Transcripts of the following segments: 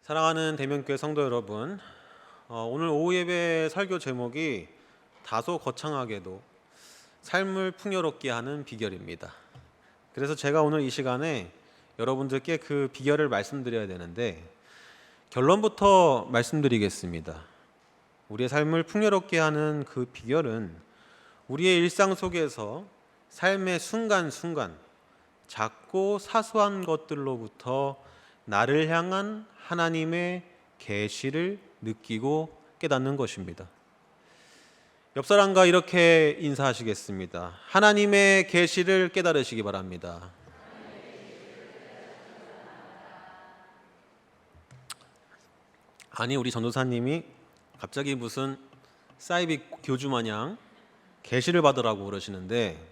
사랑하는 대면교회 성도 여러분, 오늘 오후 예배 설교 제목이 다소 거창하게도 삶을 풍요롭게 하는 비결입니다. 그래서 제가 오늘 이 시간에 여러분들께 그 비결을 말씀드려야 되는데, 결론부터 말씀드리겠습니다. 우리의 삶을 풍요롭게 하는 그 비결은 우리의 일상 속에서 삶의 순간순간 작고 사소한 것들로부터 나를 향한 하나님의 계시를 느끼고 깨닫는 것입니다. 옆 사람과 이렇게 인사하시겠습니다. 하나님의 계시를 깨달으시기 바랍니다. 아니, 우리 전도사님이 갑자기 무슨 사이비 교주 마냥 계시를 받으라고 그러시는데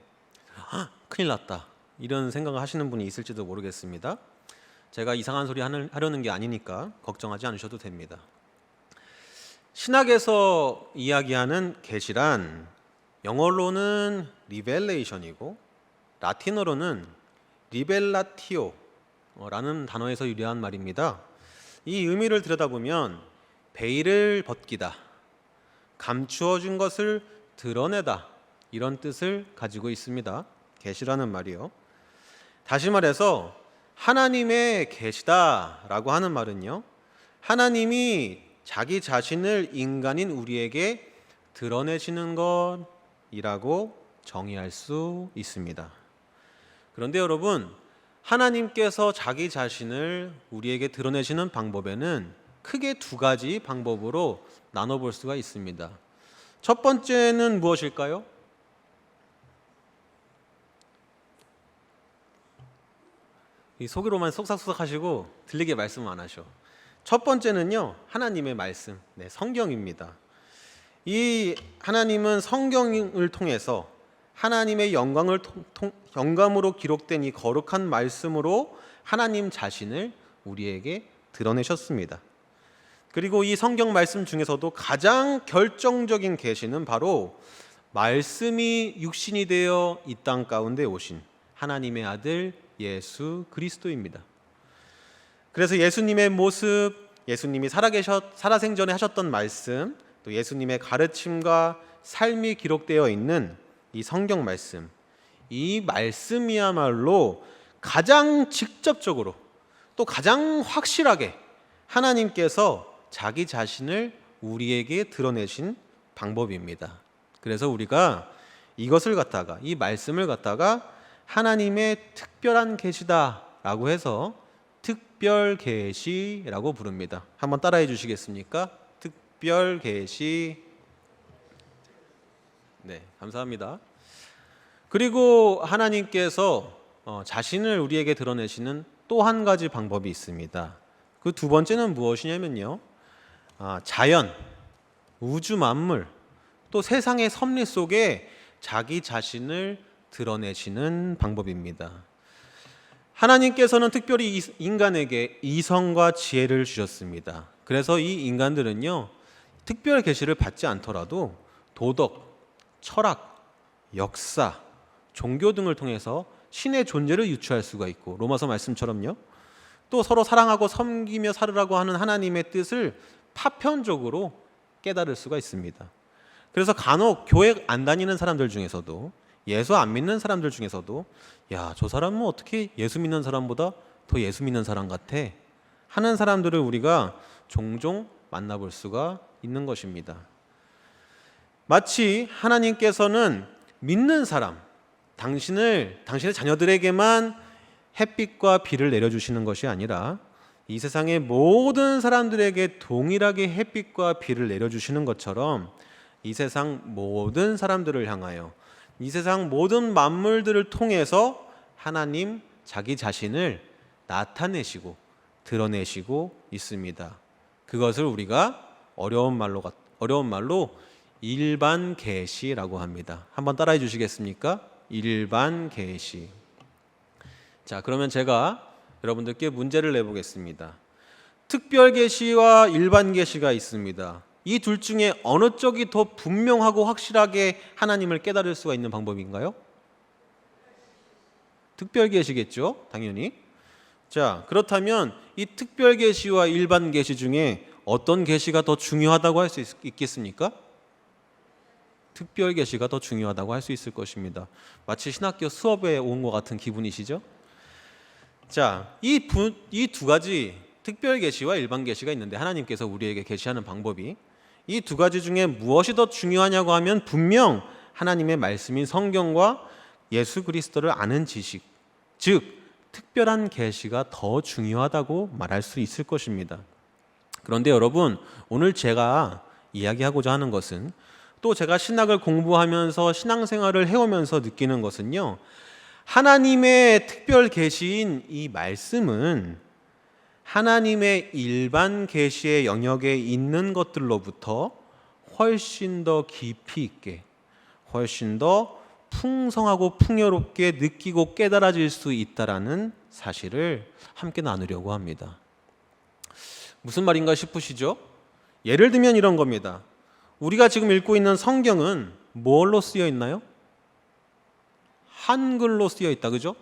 큰일 났다, 이런 생각을 하시는 분이 있을지도 모르겠습니다. 제가 이상한 소리 하려는 게 아니니까 걱정하지 않으셔도 됩니다. 신학에서 이야기하는 계시란 영어로는 리벨레이션이고 라틴어로는 리벨라티오라는 단어에서 유래한 말입니다. 이 의미를 들여다보면 베일을 벗기다, 감추어진 것을 드러내다, 이런 뜻을 가지고 있습니다. 계시라는 말이요. 다시 말해서 하나님의 계시다라고 하는 말은요, 하나님이 자기 자신을 인간인 우리에게 드러내시는 것이라고 정의할 수 있습니다. 그런데 여러분, 하나님께서 자기 자신을 우리에게 드러내시는 방법에는 크게 두 가지 방법으로 나눠볼 수가 있습니다. 첫 번째는 무엇일까요? 이 속으로만 쏙삭쏙삭 하시고 들리게 말씀 안 하셔. 첫 번째는요, 하나님의 말씀, 성경입니다. 이 하나님은 성경을 통해서 하나님의 영감으로 기록된 이 거룩한 말씀으로 하나님 자신을 우리에게 드러내셨습니다. 그리고 이 성경 말씀 중에서도 가장 결정적인 계시는 바로 말씀이 육신이 되어 이 땅 가운데 오신 하나님의 아들 예수 그리스도입니다. 그래서 예수님의 모습, 예수님이 살아생전에 하셨던 말씀, 또 예수님의 가르침과 삶이 기록되어 있는 이 성경 말씀, 이 말씀이야말로 가장 직접적으로 또 가장 확실하게 하나님께서 자기 자신을 우리에게 드러내신 방법입니다. 그래서 우리가 이것을 갖다가, 이 말씀을 갖다가 하나님의 특별한 계시다라고 해서 특별 계시라고 부릅니다. 한번 따라해 주시겠습니까? 특별 계시. 네, 감사합니다. 그리고 하나님께서 자신을 우리에게 드러내시는 또 한 가지 방법이 있습니다. 그 두 번째는 무엇이냐면요, 자연, 우주 만물, 또 세상의 섭리 속에 자기 자신을 드러내시는 방법입니다. 하나님께서는 특별히 인간에게 이성과 지혜를 주셨습니다. 그래서 이 인간들은요, 특별 계시를 받지 않더라도 도덕, 철학, 역사, 종교 등을 통해서 신의 존재를 유추할 수가 있고, 로마서 말씀처럼요, 또 서로 사랑하고 섬기며 살으라고 하는 하나님의 뜻을 파편적으로 깨달을 수가 있습니다. 그래서 간혹 교회 안 다니는 사람들 중에서도, 예수 안 믿는 사람들 중에서도, 야, 저 사람은 어떻게 예수 믿는 사람보다 더 예수 믿는 사람 같아? 하는 사람들을 우리가 종종 만나볼 수가 있는 것입니다. 마치 하나님께서는 믿는 사람, 당신의 자녀들에게만 햇빛과 비를 내려주시는 것이 아니라 이 세상의 모든 사람들에게 동일하게 햇빛과 비를 내려주시는 것처럼 이 세상 모든 사람들을 향하여, 이 세상 모든 만물들을 통해서 하나님 자기 자신을 나타내시고 드러내시고 있습니다. 그것을 우리가 어려운 말로 일반 계시라고 합니다. 한번 따라해 주시겠습니까? 일반 계시. 자, 그러면 제가 여러분들께 문제를 내보겠습니다. 특별 계시와 일반 계시가 있습니다. 이 둘 중에 어느 쪽이 더 분명하고 확실하게 하나님을 깨달을 수가 있는 방법인가요? 특별 계시겠죠, 당연히. 자, 그렇다면 이 특별 계시와 일반 계시 중에 어떤 계시가 더 중요하다고 할 수 있겠습니까? 특별 계시가 더 중요하다고 할 수 있을 것입니다. 마치 신학교 수업에 온 것 같은 기분이시죠? 자, 이 두 가지 특별 계시와 일반 계시가 있는데 하나님께서 우리에게 계시하는 방법이 이 두 가지 중에 무엇이 더 중요하냐고 하면 분명 하나님의 말씀인 성경과 예수 그리스도를 아는 지식, 즉 특별한 계시가 더 중요하다고 말할 수 있을 것입니다. 그런데 여러분, 오늘 제가 이야기하고자 하는 것은 또 제가 신학을 공부하면서 신앙생활을 해오면서 느끼는 것은요, 하나님의 특별 계시인 이 말씀은 하나님의 일반 계시의 영역에 있는 것들로부터 훨씬 더 깊이 있게, 훨씬 더 풍성하고 풍요롭게 느끼고 깨달아질 수 있다라는 사실을 함께 나누려고 합니다. 무슨 말인가 싶으시죠? 예를 들면 이런 겁니다. 우리가 지금 읽고 있는 성경은 뭘로 쓰여 있나요? 한글로 쓰여 있다, 그죠?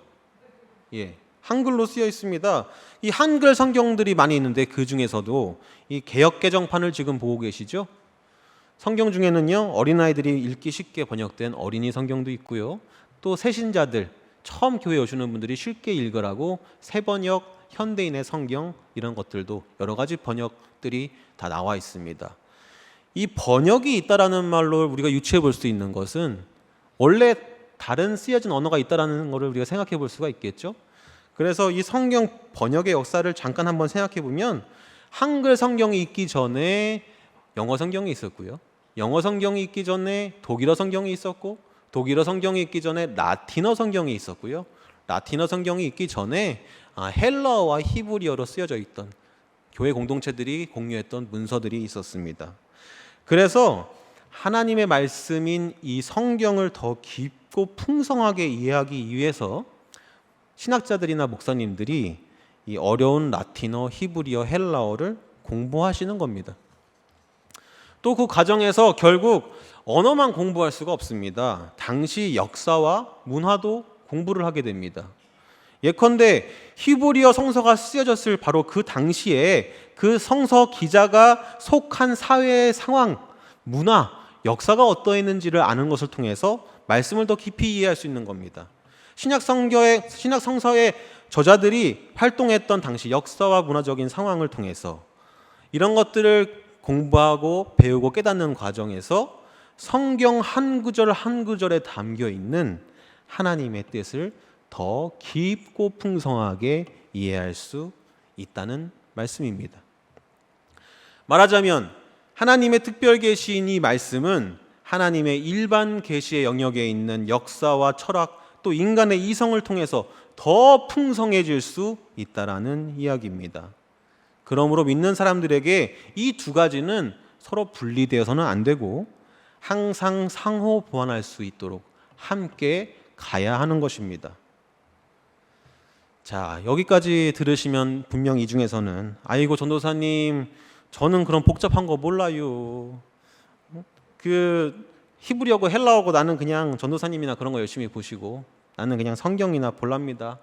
예, 한글로 쓰여 있습니다. 이 한글 성경들이 많이 있는데 그 중에서도 이 개역 개정판을 지금 보고 계시죠? 성경 중에는요, 어린아이들이 읽기 쉽게 번역된 어린이 성경도 있고요. 또 새신자들, 처음 교회 오시는 분들이 쉽게 읽으라고 새번역, 현대인의 성경 이런 것들도 여러 가지 번역들이 다 나와 있습니다. 이 번역이 있다라는 말로 우리가 유추해 볼 수 있는 것은 원래 다른 쓰여진 언어가 있다라는 것을 우리가 생각해 볼 수가 있겠죠. 그래서 이 성경 번역의 역사를 잠깐 한번 생각해 보면 한글 성경이 있기 전에 영어 성경이 있었고요. 영어 성경이 있기 전에 독일어 성경이 있었고, 독일어 성경이 있기 전에 라틴어 성경이 있었고요. 라틴어 성경이 있기 전에 헬라어와 히브리어로 쓰여져 있던 교회 공동체들이 공유했던 문서들이 있었습니다. 그래서 하나님의 말씀인 이 성경을 더 깊고 풍성하게 이해하기 위해서 신학자들이나 목사님들이 이 어려운 라틴어, 히브리어, 헬라어를 공부하시는 겁니다. 또 그 과정에서 결국 언어만 공부할 수가 없습니다. 당시 역사와 문화도 공부를 하게 됩니다. 예컨대 히브리어 성서가 쓰여졌을 바로 그 당시에 그 성서 기자가 속한 사회의 상황, 문화, 역사가 어떠했는지를 아는 것을 통해서 말씀을 더 깊이 이해할 수 있는 겁니다. 신약 성서의 저자들이 활동했던 당시 역사와 문화적인 상황을 통해서 이런 것들을 공부하고 배우고 깨닫는 과정에서 성경 한 구절 한 구절에 담겨 있는 하나님의 뜻을 더 깊고 풍성하게 이해할 수 있다는 말씀입니다. 말하자면 하나님의 특별 계시인 이 말씀은 하나님의 일반 계시의 영역에 있는 역사와 철학 또 인간의 이성을 통해서 더 풍성해질 수 있다라는 이야기입니다. 그러므로 믿는 사람들에게 이 두 가지는 서로 분리되어서는 안 되고 항상 상호 보완할 수 있도록 함께 가야 하는 것입니다. 자, 여기까지 들으시면 분명 이 중에서는 아이고 전도사님, 저는 그런 복잡한 거 몰라요. 그 히브리어고 헬라어고 나는 그냥 전도사님이나 그런 거 열심히 보시고 나는 그냥 성경이나 볼랍니다.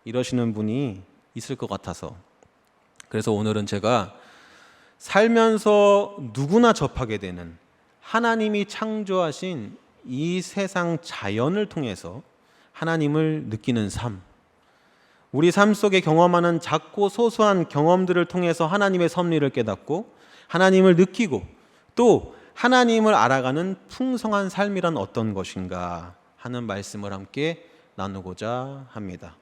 이러시는 분이 있을 것 같아서 그래서 오늘은 제가 살면서 누구나 접하게 되는 하나님이 창조하신 이 세상 자연을 통해서 하나님을 느끼는 삶, 우리 삶 속에 경험하는 작고 소소한 경험들을 통해서 하나님의 섭리를 깨닫고 하나님을 느끼고 또 하나님을 알아가는 풍성한 삶이란 어떤 것인가 하는 말씀을 함께 나누고자 합니다.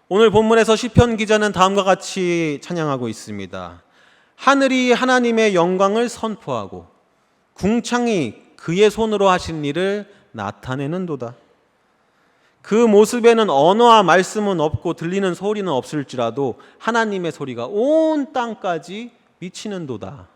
오늘 본문에서 시편 기자는 다음과 같이 찬양하고 있습니다. 하늘이 하나님의 영광을 선포하고 궁창이 그의 손으로 하신 일을 나타내는도다. 그 모습에는 언어와 말씀은 없고 들리는 소리는 없을지라도 하나님의 소리가 온 땅까지 미치는도다.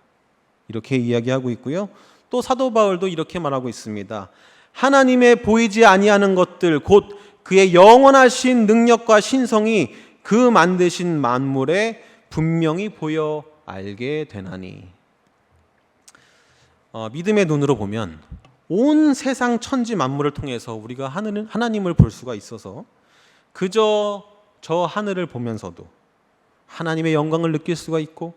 이렇게 이야기하고 있고요. 또 사도 바울도 이렇게 말하고 있습니다. 하나님의 보이지 아니하는 것들 곧 그의 영원하신 능력과 신성이 그 만드신 만물에 분명히 보여 알게 되나니. 믿음의 눈으로 보면 온 세상 천지 만물을 통해서 우리가 하나님을 볼 수가 있어서 그저 저 하늘을 보면서도 하나님의 영광을 느낄 수가 있고,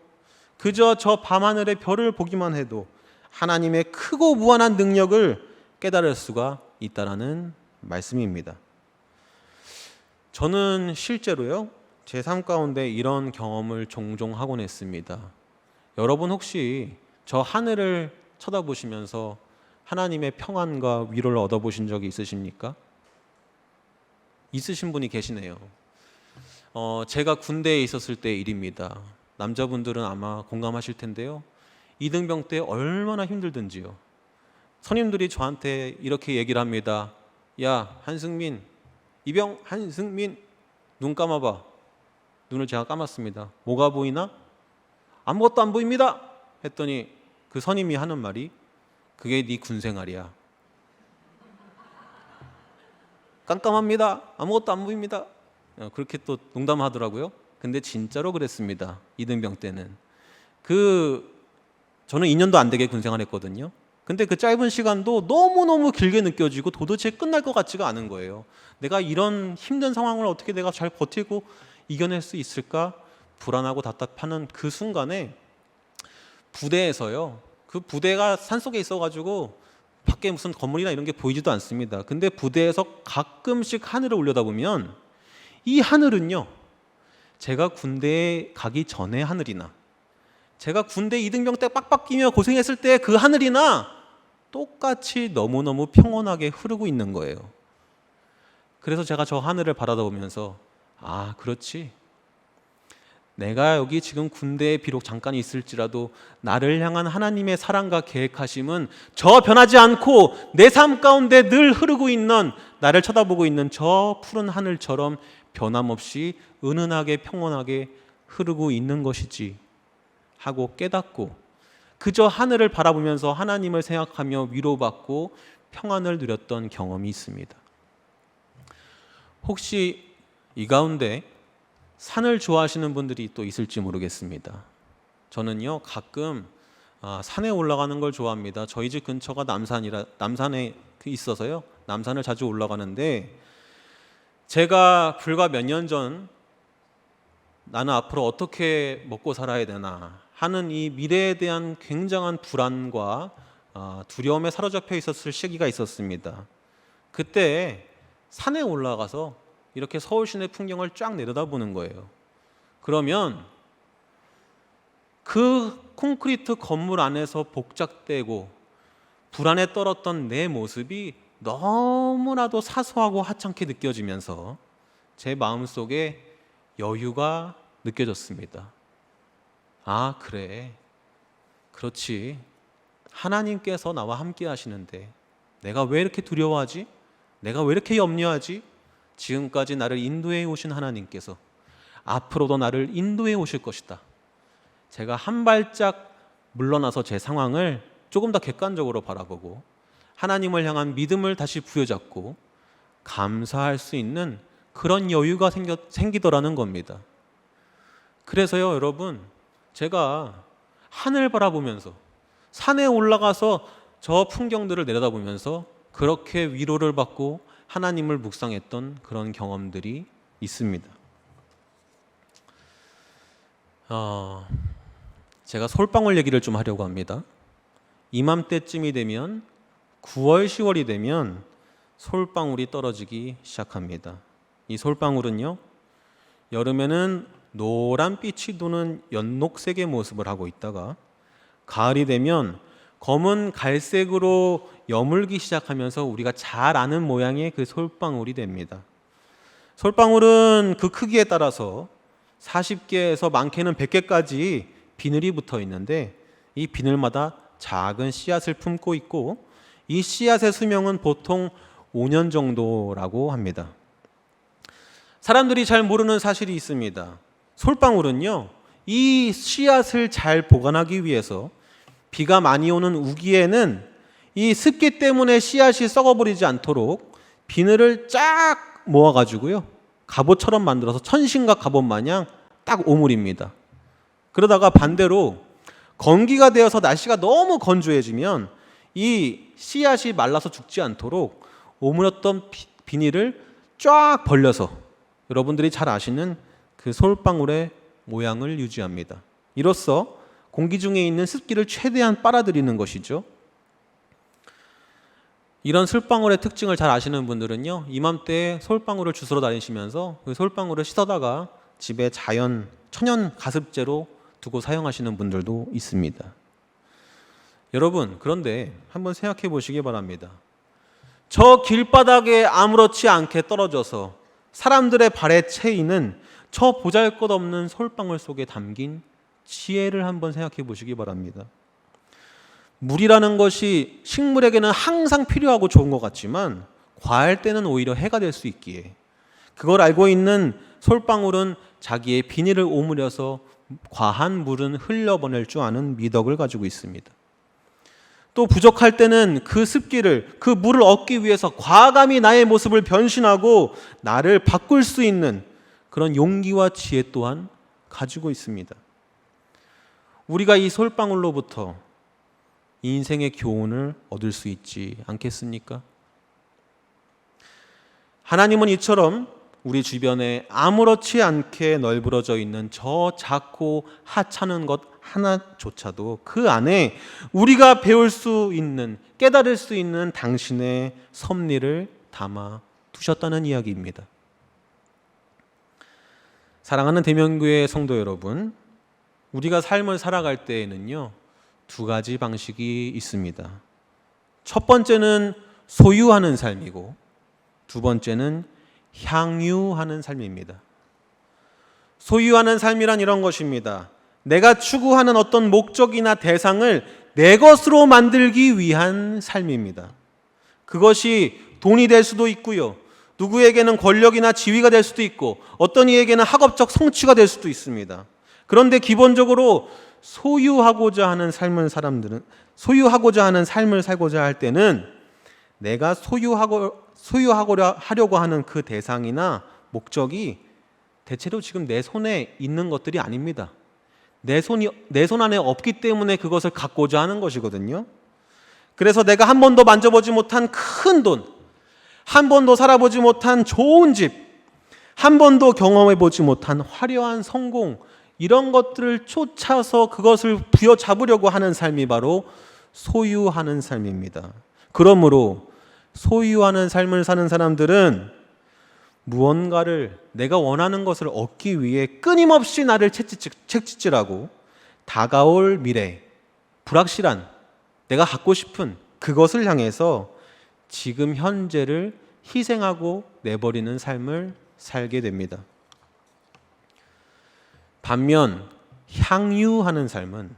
그저 저 밤하늘의 별을 보기만 해도 하나님의 크고 무한한 능력을 깨달을 수가 있다라는 말씀입니다. 저는 실제로요, 제 삶 가운데 이런 경험을 종종 하곤 했습니다. 여러분 혹시 저 하늘을 쳐다보시면서 하나님의 평안과 위로를 얻어보신 적이 있으십니까? 있으신 분이 계시네요. 제가 군대에 있었을 때 일입니다. 남자분들은 아마 공감하실 텐데요. 이등병 때 얼마나 힘들든지요. 선임들이 저한테 이렇게 얘기를 합니다. 야, 한승민, 이병 한승민, 눈 감아봐. 눈을 제가 감았습니다. 뭐가 보이나? 아무것도 안 보입니다. 했더니 그 선임이 하는 말이, 그게 네 군생활이야. 깜깜합니다. 아무것도 안 보입니다. 그렇게 또 농담하더라고요. 근데 진짜로 그랬습니다. 이등병 때는. 저는 2년도 안 되게 군생활했거든요. 근데 그 짧은 시간도 너무너무 길게 느껴지고 도대체 끝날 것 같지가 않은 거예요. 내가 이런 힘든 상황을 어떻게 내가 잘 버티고 이겨낼 수 있을까? 불안하고 답답하는 그 순간에 부대에서요. 그 부대가 산속에 있어가지고 밖에 무슨 건물이나 이런 게 보이지도 않습니다. 근데 부대에서 가끔씩 하늘을 올려다보면 이 하늘은요, 제가 군대에 가기 전의 하늘이나 제가 군대 이등병 때 빡빡 끼며 고생했을 때 그 하늘이나 똑같이 너무너무 평온하게 흐르고 있는 거예요. 그래서 제가 저 하늘을 바라보면서, 아, 그렇지. 내가 여기 지금 군대에 비록 잠깐 있을지라도 나를 향한 하나님의 사랑과 계획하심은 저 변하지 않고 내 삶 가운데 늘 흐르고 있는, 나를 쳐다보고 있는 저 푸른 하늘처럼 변함없이 은은하게 평온하게 흐르고 있는 것이지 하고 깨닫고, 그저 하늘을 바라보면서 하나님을 생각하며 위로받고 평안을 누렸던 경험이 있습니다. 혹시 이 가운데 산을 좋아하시는 분들이 또 있을지 모르겠습니다. 저는요, 가끔 산에 올라가는 걸 좋아합니다. 저희 집 근처가 남산에 있어서요, 남산을 자주 올라가는데, 제가 불과 몇 년 전 나는 앞으로 어떻게 먹고 살아야 되나 하는 이 미래에 대한 굉장한 불안과 두려움에 사로잡혀 있었을 시기가 있었습니다. 그때 산에 올라가서 이렇게 서울 시내 풍경을 쫙 내려다보는 거예요. 그러면 그 콘크리트 건물 안에서 복작되고 불안에 떨었던 내 모습이 너무나도 사소하고 하찮게 느껴지면서 제 마음속에 여유가 느껴졌습니다. 아, 그래. 그렇지. 하나님께서 나와 함께 하시는데 내가 왜 이렇게 두려워하지? 내가 왜 이렇게 염려하지? 지금까지 나를 인도해 오신 하나님께서 앞으로도 나를 인도해 오실 것이다. 제가 한 발짝 물러나서 제 상황을 조금 더 객관적으로 바라보고 하나님을 향한 믿음을 다시 부여잡고 감사할 수 있는 그런 여유가 생기더라는 겁니다. 그래서요, 여러분, 제가 하늘 바라보면서 산에 올라가서 저 풍경들을 내려다보면서 그렇게 위로를 받고 하나님을 묵상했던 그런 경험들이 있습니다. 제가 솔방울 얘기를 좀 하려고 합니다. 이맘때쯤이 되면 9월, 10월이 되면 솔방울이 떨어지기 시작합니다. 이 솔방울은요, 여름에는 노란빛이 도는 연녹색의 모습을 하고 있다가 가을이 되면 검은 갈색으로 여물기 시작하면서 우리가 잘 아는 모양의 그 솔방울이 됩니다. 솔방울은 그 크기에 따라서 40개에서 많게는 100개까지 비늘이 붙어 있는데 이 비늘마다 작은 씨앗을 품고 있고 이 씨앗의 수명은 보통 5년 정도라고 합니다. 사람들이 잘 모르는 사실이 있습니다. 솔방울은요, 이 씨앗을 잘 보관하기 위해서 비가 많이 오는 우기에는 이 습기 때문에 씨앗이 썩어버리지 않도록 비늘을 쫙 모아가지고요, 갑옷처럼 만들어서 천신과 갑옷 마냥 딱 오므립니다. 그러다가 반대로 건기가 되어서 날씨가 너무 건조해지면 이 씨앗이 말라서 죽지 않도록 오므렸던 비닐을 쫙 벌려서 여러분들이 잘 아시는 그 솔방울의 모양을 유지합니다. 이로써 공기 중에 있는 습기를 최대한 빨아들이는 것이죠. 이런 솔방울의 특징을 잘 아시는 분들은요, 이맘때에 솔방울을 주스러 다니시면서 그 솔방울을 씻어다가 집에 천연 가습제로 두고 사용하시는 분들도 있습니다. 여러분, 그런데 한번 생각해 보시기 바랍니다. 저 길바닥에 아무렇지 않게 떨어져서 사람들의 발에 채이는 저 보잘것없는 솔방울 속에 담긴 지혜를 한번 생각해 보시기 바랍니다. 물이라는 것이 식물에게는 항상 필요하고 좋은 것 같지만 과할 때는 오히려 해가 될 수 있기에 그걸 알고 있는 솔방울은 자기의 비닐을 오므려서 과한 물은 흘려보낼 줄 아는 미덕을 가지고 있습니다. 또 부족할 때는 그 습기를, 그 물을 얻기 위해서 과감히 나의 모습을 변신하고 나를 바꿀 수 있는 그런 용기와 지혜 또한 가지고 있습니다. 우리가 이 솔방울로부터 인생의 교훈을 얻을 수 있지 않겠습니까? 하나님은 이처럼 우리 주변에 아무렇지 않게 널브러져 있는 저 작고 하찮은 것 하나조차도 그 안에 우리가 배울 수 있는, 깨달을 수 있는 당신의 섭리를 담아 두셨다는 이야기입니다. 사랑하는 대명교회 성도 여러분, 우리가 삶을 살아갈 때에는요, 두 가지 방식이 있습니다. 첫 번째는 소유하는 삶이고 두 번째는 향유하는 삶입니다. 소유하는 삶이란 이런 것입니다. 내가 추구하는 어떤 목적이나 대상을 내 것으로 만들기 위한 삶입니다. 그것이 돈이 될 수도 있고요. 누구에게는 권력이나 지위가 될 수도 있고 어떤 이에게는 학업적 성취가 될 수도 있습니다. 그런데 기본적으로 소유하고자 하는 삶을 살고자 할 때는 내가 소유하려고 하는 그 대상이나 목적이 대체로 지금 내 손에 있는 것들이 아닙니다. 내 손 안에 없기 때문에 그것을 갖고자 하는 것이거든요. 그래서 내가 한 번도 만져보지 못한 큰 돈, 한 번도 살아보지 못한 좋은 집, 한 번도 경험해보지 못한 화려한 성공, 이런 것들을 쫓아서 그것을 부여잡으려고 하는 삶이 바로 소유하는 삶입니다. 그러므로 소유하는 삶을 사는 사람들은 무언가를 내가 원하는 것을 얻기 위해 끊임없이 나를 채찍질하고 다가올 미래, 불확실한 내가 갖고 싶은 그것을 향해서 지금 현재를 희생하고 내버리는 삶을 살게 됩니다. 반면 향유하는 삶은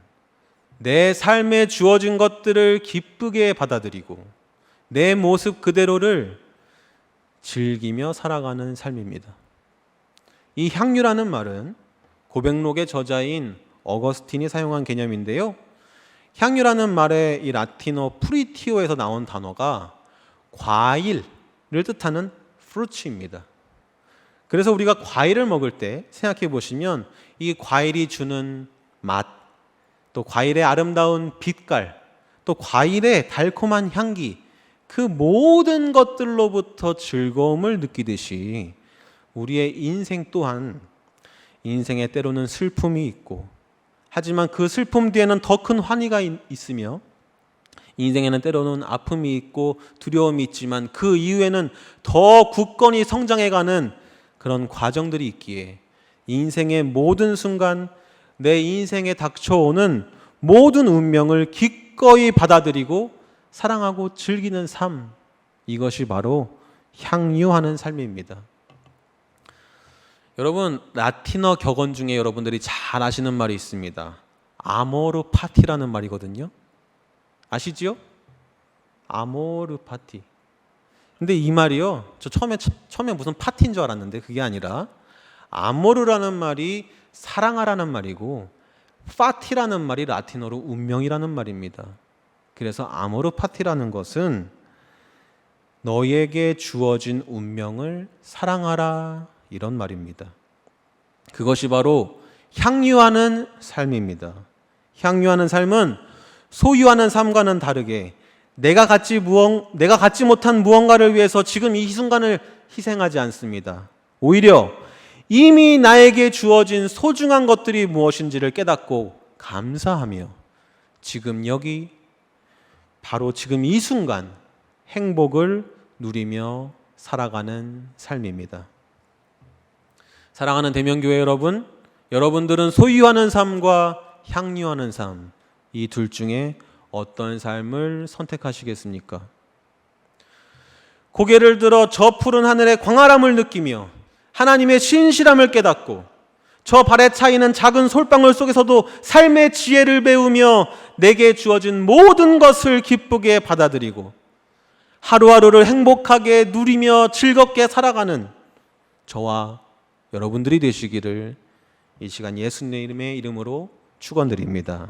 내 삶에 주어진 것들을 기쁘게 받아들이고 내 모습 그대로를 즐기며 살아가는 삶입니다. 이 향유라는 말은 고백록의 저자인 어거스틴이 사용한 개념인데요. 향유라는 말의 이 라틴어 프리티오에서 나온 단어가 과일을 뜻하는 fruit입니다. 그래서 우리가 과일을 먹을 때 생각해 보시면 이 과일이 주는 맛, 또 과일의 아름다운 빛깔, 또 과일의 달콤한 향기, 그 모든 것들로부터 즐거움을 느끼듯이 우리의 인생 또한 인생에 때로는 슬픔이 있고 하지만 그 슬픔 뒤에는 더 큰 환희가 있으며 인생에는 때로는 아픔이 있고 두려움이 있지만 그 이후에는 더 굳건히 성장해가는 그런 과정들이 있기에 인생의 모든 순간 내 인생에 닥쳐오는 모든 운명을 기꺼이 받아들이고 사랑하고 즐기는 삶, 이것이 바로 향유하는 삶입니다. 여러분, 라틴어 격언 중에 여러분들이 잘 아시는 말이 있습니다. 아모르 파티라는 말이거든요. 아시지요? 아모르 파티. 근데 이 말이요, 저 처음에 무슨 파티인 줄 알았는데 그게 아니라 아모르라는 말이 사랑하라는 말이고 파티라는 말이 라틴어로 운명이라는 말입니다. 그래서 아모르 파티라는 것은 너에게 주어진 운명을 사랑하라, 이런 말입니다. 그것이 바로 향유하는 삶입니다. 향유하는 삶은 소유하는 삶과는 다르게 내가 갖지 못한 무언가를 위해서 지금 이 순간을 희생하지 않습니다. 오히려 이미 나에게 주어진 소중한 것들이 무엇인지를 깨닫고 감사하며 지금 여기 바로 지금 이 순간 행복을 누리며 살아가는 삶입니다. 사랑하는 대명교회 여러분, 여러분들은 소유하는 삶과 향유하는 삶, 이 둘 중에 어떤 삶을 선택하시겠습니까? 고개를 들어 저 푸른 하늘의 광활함을 느끼며 하나님의 신실함을 깨닫고 저 발에 차이는 작은 솔방울 속에서도 삶의 지혜를 배우며 내게 주어진 모든 것을 기쁘게 받아들이고 하루하루를 행복하게 누리며 즐겁게 살아가는 저와 여러분들이 되시기를 이 시간 예수님의 이름으로 축원드립니다.